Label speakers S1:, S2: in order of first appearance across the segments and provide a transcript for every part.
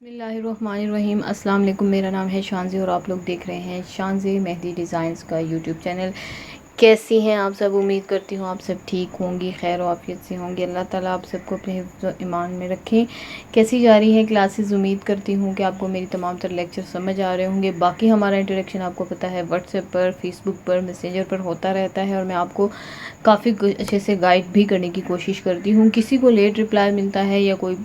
S1: बिस्मिल्लाहिर्रहमानिर्रहीम। अस्सलाम वालेकुम। मेरा नाम है शानज़ी और आप लोग देख रहे हैं शानज़ी मेहदी डिज़ाइंस का यूट्यूब चैनल। कैसी हैं आप सब? उम्मीद करती हूँ आप सब ठीक होंगी, खैर आफियत से होंगे। अल्लाह ताला आप सबको अपने हिफ्ज़ व ईमान में रखें। कैसी जा रही हैं क्लासेस? उम्मीद करती हूँ कि आपको मेरी तमाम तर लेक्चर समझ आ रहे होंगे। बाकी हमारा इंटरेक्शन आपको पता है व्हाट्सएप पर, फेसबुक पर, मैसेंजर पर होता रहता है और मैं आपको काफ़ी अच्छे से गाइड भी करने की कोशिश करती हूँ। किसी को लेट रिप्लाई मिलता है या कोई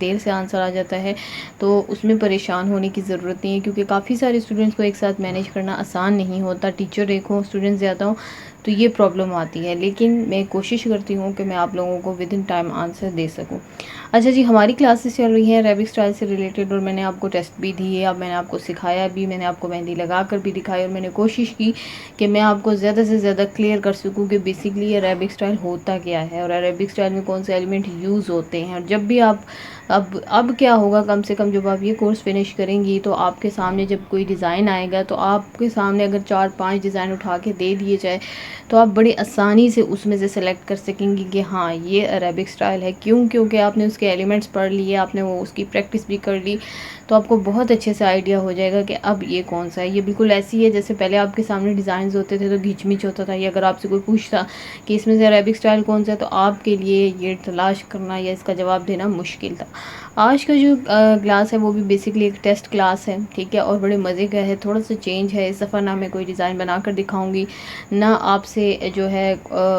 S1: देर से आंसर आ जाता है तो उसमें परेशान होने की ज़रूरत नहीं है, क्योंकि काफ़ी सारे स्टूडेंट्स को एक साथ मैनेज करना आसान नहीं होता। टीचर एक हो, स्टूडेंट ज़्यादा हो, तो ये प्रॉब्लम आती है। लेकिन मैं कोशिश करती हूँ कि मैं आप लोगों को विद इन टाइम आंसर दे सकूँ। अच्छा जी, हमारी क्लासेस चल रही हैं अरेबिक स्टाइल से रिलेटेड और मैंने आपको टेस्ट भी दिए, अब मैंने आपको सिखाया भी, मैंने आपको मेहंदी लगा कर भी दिखाई और मैंने कोशिश की कि मैं आपको ज़्यादा से ज़्यादा क्लियर कर सकूँ कि बेसिकली अरेबिक स्टाइल होता क्या है और अरेबिक स्टाइल में कौन से एलिमेंट यूज़ होते हैं। और जब भी आप अब क्या होगा, कम से कम जब आप ये कोर्स फिनिश करेंगी तो आपके सामने जब कोई डिज़ाइन आएगा तो आपके सामने अगर 4-5 डिज़ाइन उठा के दे दिए जाए तो आप बड़ी आसानी से उसमें से सेलेक्ट कर सकेंगी कि हाँ ये अरेबिक स्टाइल है। क्यों? क्योंकि आपने उसके एलिमेंट्स पढ़ लिए, आपने वो उसकी प्रैक्टिस भी कर ली, तो आपको बहुत अच्छे से आइडिया हो जाएगा कि अब ये कौन सा है। ये बिल्कुल ऐसी है जैसे पहले आपके सामने डिज़ाइन होते थे तो घिचमिच होता था, या अगर आपसे कोई पूछता कि इसमें से अरेबिक स्टाइल कौन सा है तो आपके लिए ये तलाश करना या इसका जवाब देना मुश्किल था। आज का जो क्लास है वो भी बेसिकली एक टेस्ट क्लास है, ठीक है, और बड़े मज़े का है। थोड़ा सा चेंज है इस दफ़ा, ना मैं कोई डिज़ाइन बना कर दिखाऊंगी, ना आपसे जो है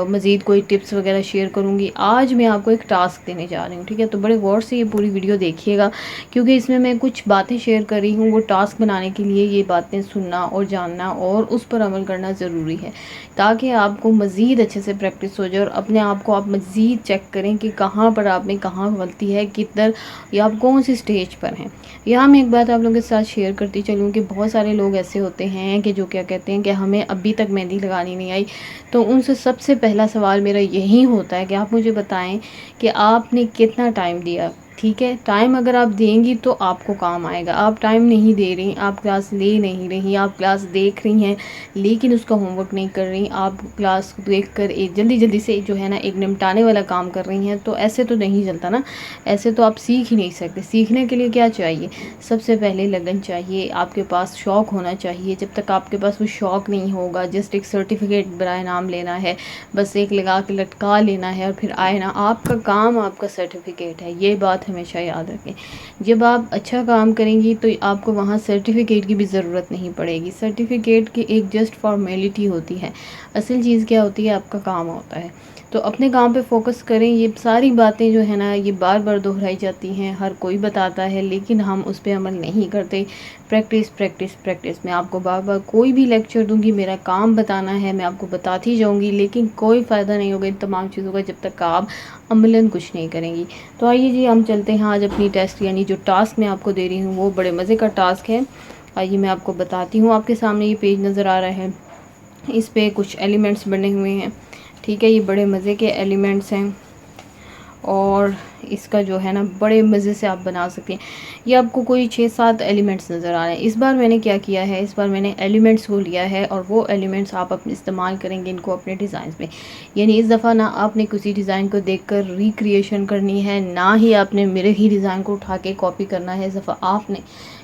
S1: मज़ीद कोई टिप्स वगैरह शेयर करूंगी। आज मैं आपको एक टास्क देने जा रही हूँ, ठीक है। तो बड़े गौर से ये पूरी वीडियो देखिएगा, क्योंकि इसमें मैं कुछ बातें शेयर कर रही हूँ। वो टास्क बनाने के लिए ये बातें सुनना और जानना और उस पर अमल करना ज़रूरी है, ताकि आपको मज़ीद अच्छे से प्रैक्टिस हो जाए और अपने आप को आप मज़ीद चेक करें कि कहाँ पर आप में कहाँ गलती है, किधर, या आप कौन सी स्टेज पर हैं। यहाँ मैं एक बात आप लोगों के साथ शेयर करती चलूँ कि बहुत सारे लोग ऐसे होते हैं कि जो क्या कहते हैं कि हमें अभी तक मेहंदी लगानी नहीं आई। तो उनसे सबसे पहला सवाल मेरा यही होता है कि आप मुझे बताएं कि आपने कितना टाइम दिया। ठीक है, टाइम अगर आप देंगी तो आपको काम आएगा। आप टाइम नहीं दे रही, आप क्लास ले नहीं रही, आप क्लास देख रही हैं लेकिन उसका होमवर्क नहीं कर रही, आप क्लास देख कर एक जल्दी जल्दी से जो है ना एक निपटाने वाला काम कर रही हैं, तो ऐसे तो नहीं चलता ना। ऐसे तो आप सीख ही नहीं सकते। सीखने के लिए क्या चाहिए? सबसे पहले लगन चाहिए, आपके पास शौक़ होना चाहिए। जब तक आपके पास वो शौक़ नहीं होगा, जस्ट एक सर्टिफिकेट बराए नाम लेना है, बस एक लगा के लटका लेना है और फिर आए ना, आपका काम आपका सर्टिफिकेट है। ये बात हमेशा याद रखें। जब आप अच्छा काम करेंगी तो आपको वहाँ सर्टिफिकेट की भी ज़रूरत नहीं पड़ेगी। सर्टिफिकेट की एक जस्ट फॉर्मेलिटी होती है, असल चीज़ क्या होती है? आपका काम होता है। तो अपने काम पे फोकस करें। ये सारी बातें जो है ना ये बार बार दोहराई जाती हैं, हर कोई बताता है लेकिन हम उस पर अमल नहीं करते। Practice practice practice. मैं आपको बार बार कोई भी लेक्चर दूंगी, मेरा काम बताना है, मैं आपको बताती जाऊंगी, लेकिन कोई फ़ायदा नहीं होगा इन तमाम चीज़ों का जब तक आप अमलन कुछ नहीं करेंगी। तो आइए जी हम चलते हैं आज अपनी टेस्ट, यानी जो टास्क मैं आपको दे रही हूँ वो बड़े मज़े का टास्क है। आइए मैं आपको बताती हूँ। आपके सामने ये पेज नज़र आ रहा है, इस पे कुछ एलिमेंट्स बने हुए हैं, ठीक है। ये बड़े मज़े के एलिमेंट्स हैं और इसका जो है ना बड़े मज़े से आप बना सकते हैं। ये आपको कोई 6-7 एलिमेंट्स नज़र आ रहे हैं। इस बार मैंने क्या किया है, इस बार मैंने एलिमेंट्स को लिया है और वो एलिमेंट्स आप अपने इस्तेमाल करेंगे इनको अपने डिज़ाइन में। यानी इस दफ़ा ना आपने किसी डिज़ाइन को देखकर रिक्रिएशन करनी है, ना ही आपने मेरे ही डिज़ाइन को उठा के कॉपी करना है। इस दफ़ा आपने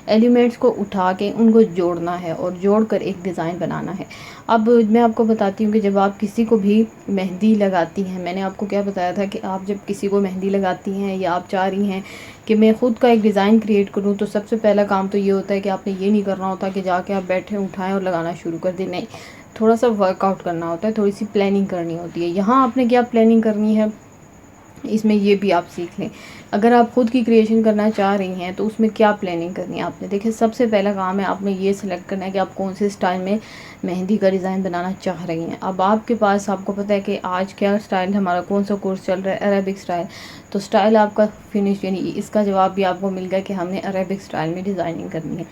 S1: एलिमेंट्स को उठा के उनको जोड़ना है और जोड़कर एक डिज़ाइन बनाना है। अब मैं आपको बताती हूँ कि जब आप किसी को भी मेहंदी लगाती हैं, मैंने आपको क्या बताया था कि आप जब किसी को मेहंदी लगाती हैं या आप चाह रही हैं कि मैं ख़ुद का एक डिज़ाइन क्रिएट करूँ, तो सबसे पहला काम तो ये होता है कि आपने ये नहीं करना होता कि जाके आप बैठे उठाएं और लगाना शुरू कर दें। नहीं, थोड़ा सा वर्कआउट करना होता है, थोड़ी सी प्लानिंग करनी होती है। यहाँ आपने क्या प्लानिंग करनी है इसमें ये भी आप सीख लें। अगर आप खुद की क्रिएशन करना चाह रही हैं तो उसमें क्या प्लानिंग करनी है आपने। देखिए सबसे पहला काम है आपने ये सिलेक्ट करना है कि आप कौन से स्टाइल में मेहंदी का डिज़ाइन बनाना चाह रही हैं। अब आपके पास, आपको पता है कि आज क्या स्टाइल हमारा कौन सा कोर्स चल रहा है, अरेबिक स्टाइल। तो स्टाइल आपका फिनिश, यानी इसका जवाब भी आपको मिल गया कि हमने अरेबिक स्टाइल में डिज़ाइनिंग करनी है।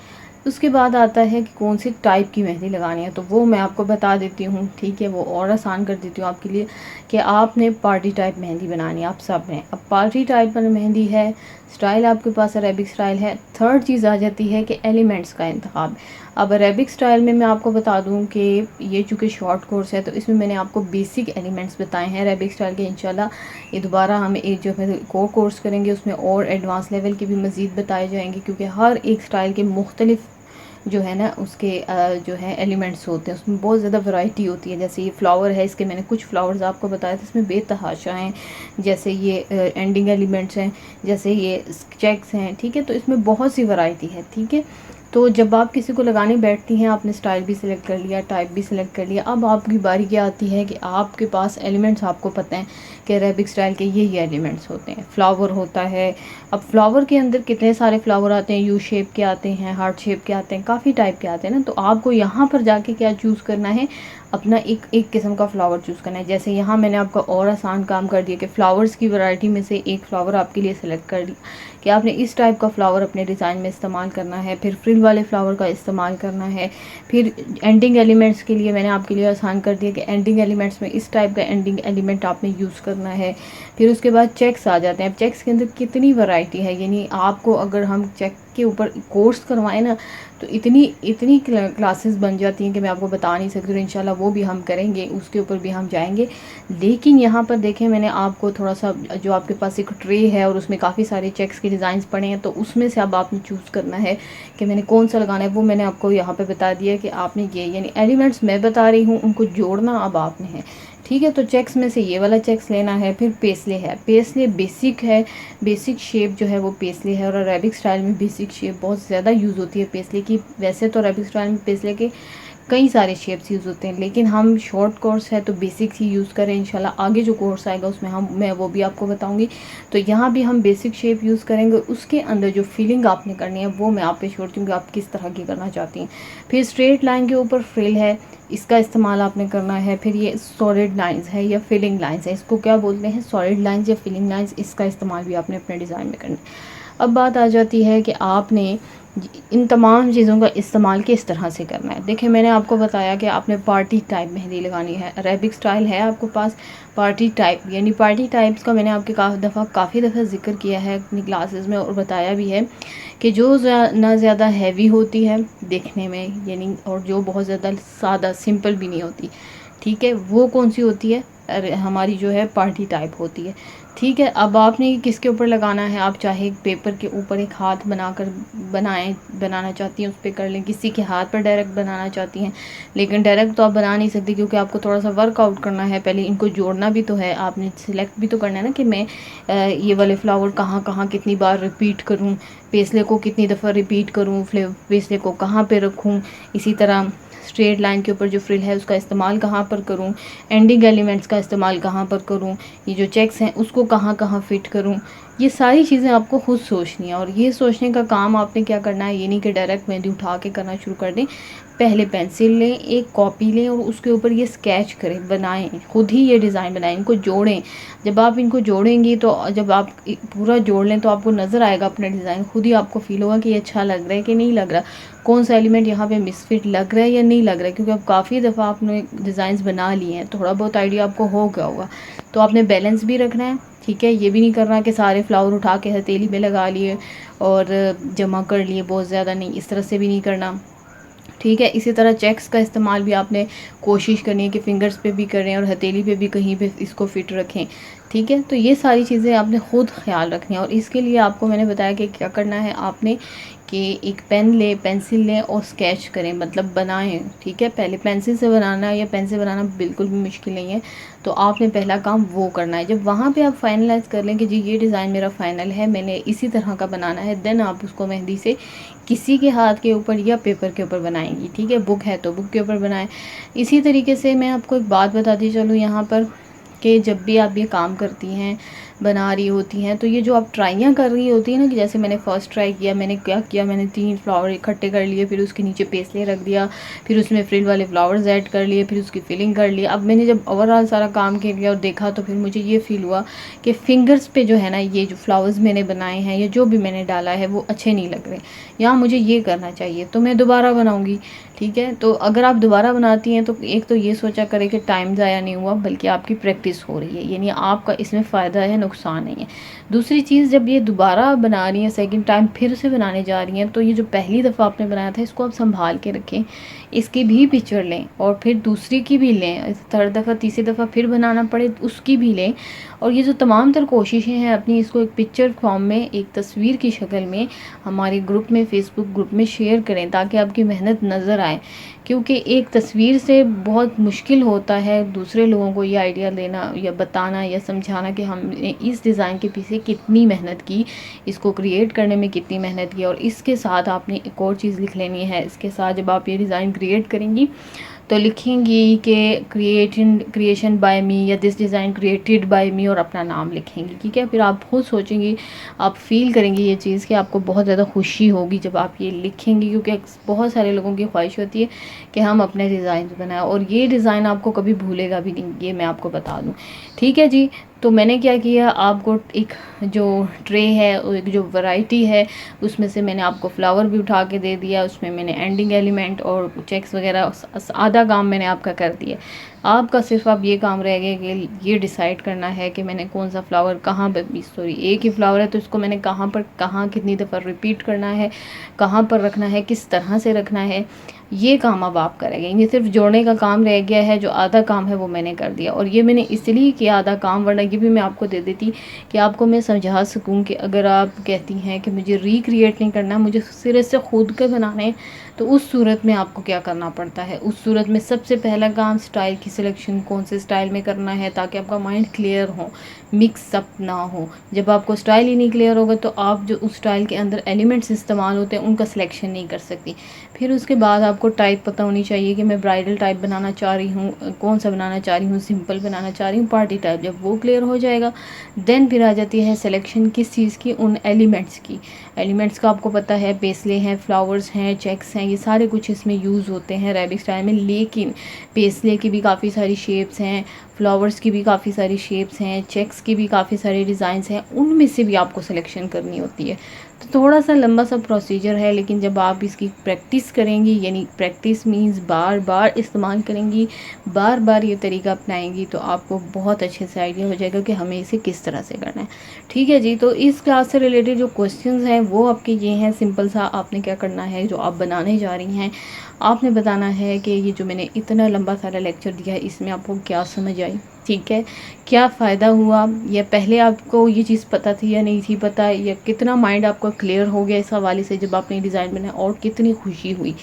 S1: उसके बाद आता है कि कौन सी टाइप की मेहंदी लगानी है, तो वो मैं आपको बता देती हूँ, ठीक है। वो और आसान कर देती हूँ आपके लिए कि आपने पार्टी टाइप मेहंदी बनानी है आप सब ने। अब पार्टी टाइप में मेहंदी है, स्टाइल आपके पास अरेबिक स्टाइल है। थर्ड चीज़ आ जाती है कि एलिमेंट्स का इंतखाब। अब अरेबिक स्टाइल में मैं आपको बता दूं कि ये चूँकि शॉर्ट कोर्स है तो इसमें मैंने आपको बेसिक एलिमेंट्स बताए हैं अरेबिक स्टाइल के। इंशाल्लाह ये दोबारा हम एक जो है कोर्स करेंगे उसमें और एडवांस लेवल के भी मज़ीद बताए जाएंगे, क्योंकि हर एक स्टाइल के मुख्तलिफ जो है ना उसके जो है एलिमेंट्स होते हैं, उसमें बहुत ज़्यादा वैरायटी होती है। जैसे ये फ्लावर है, इसके मैंने कुछ फ्लावर्स आपको बताए थे, इसमें बेतहाशा हैं। जैसे ये एंडिंग एलिमेंट्स हैं, जैसे ये चेक्स हैं, ठीक है। तो इसमें बहुत सी वैरायटी है, ठीक है। तो जब आप किसी को लगाने बैठती हैं, आपने स्टाइल भी सिलेक्ट कर लिया, टाइप भी सिलेक्ट कर लिया, अब आपकी बारी क्या आती है कि आपके पास एलिमेंट्स आपको पता हैं कि अरेबिक स्टाइल के ये एलिमेंट्स होते हैं। फ्लावर होता है, अब फ्लावर के अंदर कितने सारे फ्लावर आते हैं, यू शेप के आते हैं, हार्ट शेप के आते हैं, काफ़ी टाइप के आते हैं ना। तो आपको यहाँ पर जाके क्या चूज़ करना है, अपना एक किस्म का फ्लावर चूज़ करना है। जैसे यहाँ मैंने आपका और आसान काम कर दिया कि फ्लावर्स की वैरायटी में से एक फ्लावर आपके लिए सिलेक्ट कर लिया कि आपने इस टाइप का फ्लावर अपने डिज़ाइन में इस्तेमाल करना है, फिर फ्रिल वाले फ्लावर का इस्तेमाल करना है। फिर एंडिंग एलिमेंट्स के लिए मैंने आपके लिए आसान कर दिया कि एंडिंग एलिमेंट्स में इस टाइप का एंडिंग एलिमेंट आपने यूज़ करना है। फिर उसके बाद चेक्स आ जाते हैं। अब चेक्स के अंदर कितनी वैरायटी है, यानी आपको अगर हम चेक के ऊपर कोर्स करवाएं ना तो इतनी क्लासेस बन जाती हैं कि मैं आपको बता नहीं सकती। तो इंशाल्लाह वो भी हम करेंगे, उसके ऊपर भी हम जाएंगे। लेकिन यहाँ पर देखें, मैंने आपको थोड़ा सा जो आपके पास एक ट्रे है और उसमें काफ़ी सारे चेक्स के डिज़ाइंस पड़े हैं, तो उसमें से अब आपने चूज़ करना है कि मैंने कौन सा लगाना है। वो मैंने आपको यहाँ पर बता दिया कि आपने ये, यानी एलिमेंट्स मैं बता रही हूँ, उनको जोड़ना अब आपने है, ठीक है। तो चेक्स में से ये वाला चेक्स लेना है। फिर पेस्ले है, पेस्ले बेसिक है, बेसिक शेप जो है वो पेस्ले है। और अरेबिक स्टाइल में बेसिक शेप बहुत ज़्यादा यूज़ होती है पेस्ले की। वैसे तो अरेबिक स्टाइल में पेस्ले के कई सारे शेप्स यूज़ होते हैं, लेकिन हम शॉर्ट कोर्स है तो बेसिक्स ही यूज़ करें। इंशाल्लाह आगे जो कोर्स आएगा उसमें मैं वो भी आपको बताऊंगी। तो यहाँ भी हम बेसिक शेप यूज़ करेंगे। उसके अंदर जो फिलिंग आपने करनी है वो मैं आप पे छोड़ती हूँ कि आप किस तरह की करना चाहती हैं। फिर स्ट्रेट लाइन के ऊपर फ्रिल है, इसका इस्तेमाल आपने करना है। फिर ये सॉलिड लाइंस है या फिलिंग लाइंस है, इसको क्या बोलते हैं, सॉलिड लाइंस या फिलिंग लाइंस, इसका इस्तेमाल भी आपने अपने डिज़ाइन में करना है। अब बात आ जाती है कि आपने इन तमाम चीज़ों का इस्तेमाल किस तरह से करना है। देखिए, मैंने आपको बताया कि आपने पार्टी टाइप मेहंदी लगानी है। अरेबिक स्टाइल है आपके पास, पार्टी टाइप, यानी पार्टी टाइप्स का मैंने आपके काफ़ी दफ़ा जिक्र किया है अपनी क्लासेस में और बताया भी है कि जो ना ज़्यादा हैवी होती है देखने में, यानी और जो बहुत ज़्यादा सादा सिंपल भी नहीं होती, ठीक है, वो कौन सी होती है, हमारी जो है पार्टी टाइप होती है, ठीक है। अब आपने किसके ऊपर लगाना है, आप चाहे पेपर के ऊपर एक हाथ बनाना चाहती हैं उस पर कर लें, किसी के हाथ पर डायरेक्ट बनाना चाहती हैं, लेकिन डायरेक्ट तो आप बना नहीं सकती क्योंकि आपको थोड़ा सा वर्कआउट करना है। पहले इनको जोड़ना भी तो है, आपने सिलेक्ट भी तो करना है ना कि मैं ये वाले फ्लावर कहाँ कहाँ कितनी बार रिपीट करूँ, पेस्ले को कितनी दफ़ा रिपीट करूँ, पेस्ले को कहाँ पे रखूँ, इसी तरह स्ट्रेट लाइन के ऊपर जो फ्रिल है उसका इस्तेमाल कहाँ पर करूँ, एंडिंग एलिमेंट्स का इस्तेमाल कहाँ पर करूँ, ये जो चेक्स हैं उसको कहाँ कहाँ फिट करूँ, ये सारी चीज़ें आपको खुद सोचनी है। और ये सोचने का काम आपने क्या करना है, ये नहीं कि डायरेक्ट मेहंदी उठा के करना शुरू कर दें। पहले पेंसिल लें, एक कॉपी लें और उसके ऊपर ये स्केच करें, बनाएं, खुद ही ये डिज़ाइन बनाएं, इनको जोड़ें। जब आप इनको जोड़ेंगी तो जब आप पूरा जोड़ लें तो आपको नज़र आएगा अपना डिज़ाइन, खुद ही आपको फील होगा कि ये अच्छा लग रहा है कि नहीं लग रहा, कौन सा एलिमेंट यहाँ पे मिसफिट लग रहा है या नहीं लग रहा है। क्योंकि अब काफ़ी दफ़ा आपने डिज़ाइंस बना लिए हैं, थोड़ा बहुत आइडिया आपको हो गया होगा, तो आपने बैलेंस भी रखना है, ठीक है। ये भी नहीं करना कि सारे फ्लावर उठा के हथेली में लगा लिए और जमा कर लिए, बहुत ज़्यादा नहीं, इस तरह से भी नहीं करना, ठीक है। इसी तरह चेक्स का इस्तेमाल भी आपने कोशिश करनी है कि फिंगर्स पे भी करें और हथेली पे भी कहीं पे इसको फिट रखें, ठीक है। तो ये सारी चीज़ें आपने खुद ख्याल रखनी है। और इसके लिए आपको मैंने बताया कि क्या करना है, आपने कि एक पेन लें, पेंसिल लें और स्केच करें, मतलब बनाएं, ठीक है। पहले पेंसिल से बनाना या पेन से बनाना बिल्कुल भी मुश्किल नहीं है, तो आपने पहला काम वो करना है। जब वहाँ पे आप फाइनलाइज़ कर लें कि जी ये डिज़ाइन मेरा फ़ाइनल है, मैंने इसी तरह का बनाना है, देन आप उसको मेहंदी से किसी के हाथ के ऊपर या पेपर के ऊपर बनाएंगी, ठीक है। बुक है तो बुक के ऊपर बनाएं। इसी तरीके से मैं आपको एक बात बताती चलूँ यहाँ पर कि जब भी आप ये काम करती हैं, बना रही होती हैं, तो ये जो आप ट्राइयाँ कर रही होती हैं ना, कि जैसे मैंने फ़र्स्ट ट्राई किया, मैंने क्या किया, मैंने 3 फ्लावर इकट्ठे कर लिए, फिर उसके नीचे पेस्ले रख दिया, फिर उसमें फ्रिल वाले फ्लावर्स ऐड कर लिए, फिर उसकी फिलिंग कर ली। अब मैंने जब ओवरऑल सारा काम कर लिया और देखा, तो फिर मुझे ये फ़ील हुआ कि फिंगर्स पे जो है ना, ये जो फ्लावर्स मैंने बनाए हैं या जो भी मैंने डाला है वो अच्छे नहीं लग रहे, यहाँ मुझे ये करना चाहिए, तो मैं दोबारा बनाऊँगी। ठीक है, तो अगर आप दोबारा बनाती हैं तो एक तो ये सोचा करें कि टाइम ज़ाया नहीं हुआ, बल्कि आपकी प्रैक्टिस हो रही है, यानी आपका इसमें फ़ायदा है, नुकसान नहीं है। दूसरी चीज़, जब ये दोबारा बना रही हैं, सेकंड टाइम फिर से बनाने जा रही हैं, तो ये जो पहली दफ़ा आपने बनाया था, इसको आप संभाल के रखें, इसकी भी पिक्चर लें और फिर दूसरी की भी लें, थर्ड दफ़ा तीसरी दफ़ा फिर बनाना पड़े उसकी भी लें। और ये जो तमाम तर कोशिशें हैं अपनी, इसको एक पिक्चर फॉर्म में, एक तस्वीर की शक्ल में हमारे ग्रुप में, फेसबुक ग्रुप में शेयर करें, ताकि आपकी मेहनत नज़र आए। क्योंकि एक तस्वीर से बहुत मुश्किल होता है दूसरे लोगों को ये आइडिया देना या बताना या समझाना कि हमने इस डिज़ाइन के पीछे कितनी मेहनत की, इसको क्रिएट करने में कितनी मेहनत की। और इसके साथ आपने एक और चीज़ लिख लेनी है, इसके साथ जब आप ये डिज़ाइन क्रिएट करेंगी तो लिखेंगी कि क्रिएशन बाय मी, या दिस डिज़ाइन क्रिएटेड बाय मी, और अपना नाम लिखेंगी। ठीक है, फिर आप खुद सोचेंगी, आप फील करेंगी ये चीज़ कि आपको बहुत ज़्यादा खुशी होगी जब आप ये लिखेंगी, क्योंकि बहुत सारे लोगों की ख्वाहिश होती है कि हम अपने डिज़ाइन बनाएं, और ये डिज़ाइन आपको कभी भूलेगा भी नहीं, ये मैं आपको बता दूँ। ठीक है जी, तो मैंने क्या किया, आपको एक जो ट्रे है, एक जो वैरायटी है, उसमें से मैंने आपको फ्लावर भी उठा के दे दिया, उसमें मैंने एंडिंग एलिमेंट और चेक्स वगैरह, आधा काम मैंने आपका कर दिया। आपका सिर्फ अब ये काम रह गया कि ये डिसाइड करना है कि मैंने कौन सा फ्लावर कहाँ पर, सॉरी एक ही फ्लावर है तो इसको मैंने कहाँ पर, कहाँ कितनी दफ़ा रिपीट करना है, कहाँ पर रखना है, किस तरह से रखना है, ये काम अब आप करेंगे। ये सिर्फ जोड़ने का काम रह गया है, जो आधा काम है वो मैंने कर दिया। और ये मैंने इसलिए किया आधा काम, वरना ये भी मैं आपको दे देती कि आपको मैं समझा सकूं कि अगर आप कहती हैं कि मुझे रिक्रिएट नहीं करना, मुझे सिरे से खुद के बनाने हैं, तो उस सूरत में आपको क्या करना पड़ता है। उस सूरत में सबसे पहला काम स्टाइल की सिलेक्शन, कौन से स्टाइल में करना है, ताकि आपका माइंड क्लियर हो, मिक्स अप ना हो। जब आपको स्टाइल ही नहीं क्लियर होगा तो आप जो उस स्टाइल के अंदर एलिमेंट्स इस्तेमाल होते हैं उनका सिलेक्शन नहीं कर सकती। फिर उसके बाद आपको टाइप पता होनी चाहिए कि मैं ब्राइडल टाइप बनाना चाह रही हूँ, कौन सा बनाना चाह रही हूँ, सिंपल बनाना चाह रही हूँ, पार्टी टाइप। जब वो क्लियर हो जाएगा, देन फिर आ जाती है सिलेक्शन किस चीज़ की, उन एलिमेंट्स की। एलिमेंट्स का आपको पता है, पेस्ले हैं, फ्लावर्स हैं, चेक्स हैं, ये सारे कुछ इसमें यूज़ होते हैं अरेबिक स्टाइल में। लेकिन पेस्ले की भी काफ़ी सारी शेप्स हैं, फ्लावर्स की भी काफ़ी सारी शेप्स हैं, चेक्स की भी काफ़ी सारे डिज़ाइंस हैं, उनमें से भी आपको सिलेक्शन करनी होती है। तो थोड़ा सा लंबा सा प्रोसीजर है, लेकिन जब आप इसकी प्रैक्टिस करेंगी, यानी प्रैक्टिस मीन्स बार बार इस्तेमाल करेंगी, बार बार ये तरीका अपनाएंगी, तो आपको बहुत अच्छे से आइडिया हो जाएगा कि हमें इसे किस तरह से करना है। ठीक है जी, तो इस क्लास से रिलेटेड जो क्वेश्चंस हैं वो आपके ये हैं, सिंपल सा आपने क्या करना है, जो आप बनाने जा रही हैं आपने बताना है कि ये जो मैंने इतना लंबा सारा लेक्चर दिया है इसमें आपको क्या समझ आई। ठीक है, क्या फ़ायदा हुआ, या पहले आपको ये चीज़ पता थी या नहीं थी पता, या कितना माइंड आपका क्लियर हो गया इस हवाले से जब आपने डिज़ाइन बनाया, और कितनी खुशी हुई।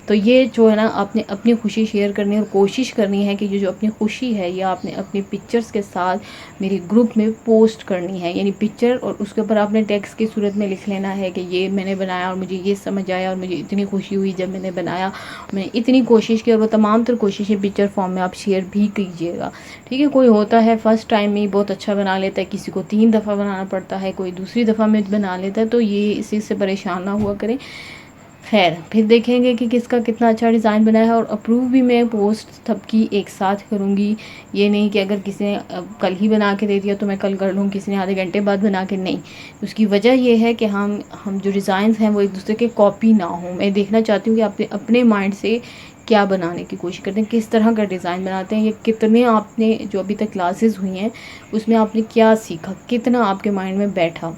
S1: तो ये जो है ना, आपने अपनी खुशी शेयर करनी है और कोशिश करनी है कि ये जो अपनी खुशी है ये आपने अपनी पिक्चर्स के साथ मेरे ग्रुप में पोस्ट करनी है। यानी पिक्चर और उसके ऊपर आपने टेक्स्ट की सूरत में लिख लेना है कि ये मैंने बनाया और मुझे ये समझ आया और मुझे इतनी खुशी हुई जब मैंने बनाया, मैंने इतनी कोशिश की। और वो तमाम तर कोशिशें पिक्चर फॉर्म में आप शेयर भी कीजिएगा। ठीक है, कोई होता है फ़र्स्ट टाइम में बहुत अच्छा बना लेता है, किसी को 3 दफ़ा बनाना पड़ता है, कोई दूसरी दफ़ा में बना लेता है, तो ये इसी से परेशान ना हुआ करें। खैर, फिर देखेंगे कि किसका कितना अच्छा डिज़ाइन बना है। और अप्रूव भी मैं पोस्ट सबकी एक साथ करूँगी, ये नहीं कि अगर किसी ने कल ही बना के दे दिया तो मैं कल कर लूँ, किसी ने आधे घंटे बाद बना के, नहीं। उसकी वजह ये है कि हम जो डिज़ाइंस हैं वो एक दूसरे के कॉपी ना हो। मैं देखना चाहती हूँ कि आप अपने माइंड से क्या बनाने की कोशिश करते हैं, किस तरह का डिज़ाइन बनाते हैं, या कितने आपने जो अभी तक क्लासेस हुई हैं उसमें आपने क्या सीखा, कितना आपके माइंड में बैठा।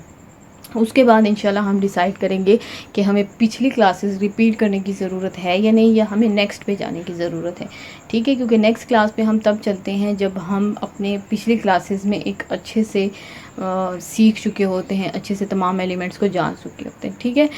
S1: उसके बाद इंशाल्लाह हम डिसाइड करेंगे कि हमें पिछली क्लासेस रिपीट करने की ज़रूरत है या नहीं, या हमें नेक्स्ट पे जाने की ज़रूरत है। ठीक है, क्योंकि नेक्स्ट क्लास पे हम तब चलते हैं जब हम अपने पिछली क्लासेस में एक अच्छे से सीख चुके होते हैं, अच्छे से तमाम एलिमेंट्स को जान चुके होते हैं। ठीक है,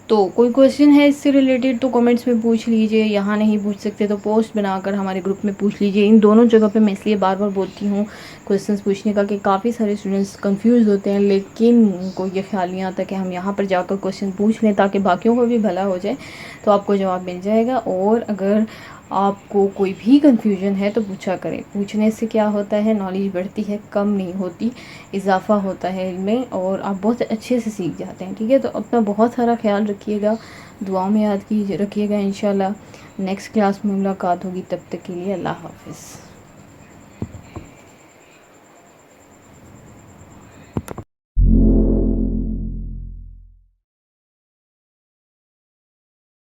S1: तो कोई क्वेश्चन है इससे रिलेटेड तो कमेंट्स में पूछ लीजिए, यहाँ नहीं पूछ सकते तो पोस्ट बनाकर हमारे ग्रुप में पूछ लीजिए। इन दोनों जगह पे मैं इसलिए बार बार बोलती हूँ क्वेश्चंस पूछने का कि काफ़ी सारे स्टूडेंट्स कंफ्यूज होते हैं, लेकिन उनको ये ख्याल नहीं आता कि हम यहाँ पर जाकर क्वेश्चन पूछ लें ताकि बाकियों को भी भला हो जाए, तो आपको जवाब मिल जाएगा। और अगर आपको कोई भी कंफ्यूजन है तो पूछा करें। पूछने से क्या होता है, नॉलेज बढ़ती है, कम नहीं होती, इजाफ़ा होता है इनमें और आप बहुत अच्छे से सीख जाते हैं। ठीक है, तो अपना बहुत सारा ख्याल रखिएगा, दुआओं में याद की रखिएगा। इंशाल्लाह नेक्स्ट क्लास में मुलाकात होगी, तब तक के लिए अल्लाह हाफ़िज़।